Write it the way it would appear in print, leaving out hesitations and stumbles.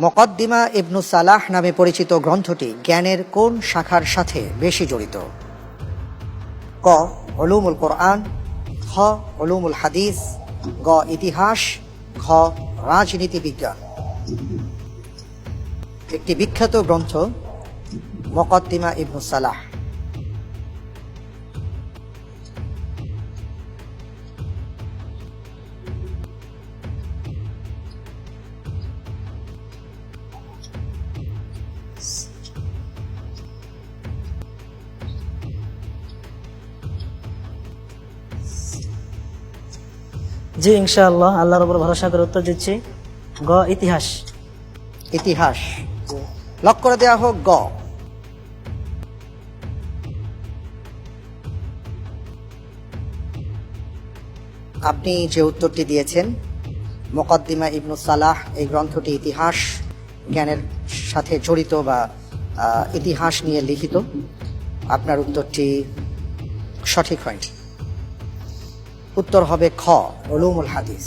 মুকদ্দিমা ইবনু সালাহ নামে পরিচিত গ্রন্থটি জ্ঞানের কোন শাখার সাথে বেশি জড়িত? ক উলুমুল কোরআন, খ উলুমুল হাদিস, গ ইতিহাস, ঘ রাজনীতি বিজ্ঞান। একটি বিখ্যাত গ্রন্থ মুকদ্দিমা ইবনু সালাহ। জি ইনশাআল্লাহ, আল্লাহর উপর ভরসা করে উত্তর দিচ্ছি গ ইতিহাস। ইতিহাস লক করে দেওয়া হোক গ। আপনি যে উত্তরটি দিয়েছেন মুকদ্দিমা ইবনু সালাহ, এই গ্রন্থটি ইতিহাস জ্ঞানের সাথে জড়িত বা ইতিহাস নিয়ে লিখিত। আপনার উত্তরটি সঠিক হয়নি। উত্তর হবে খ উলুমুল হাদিস।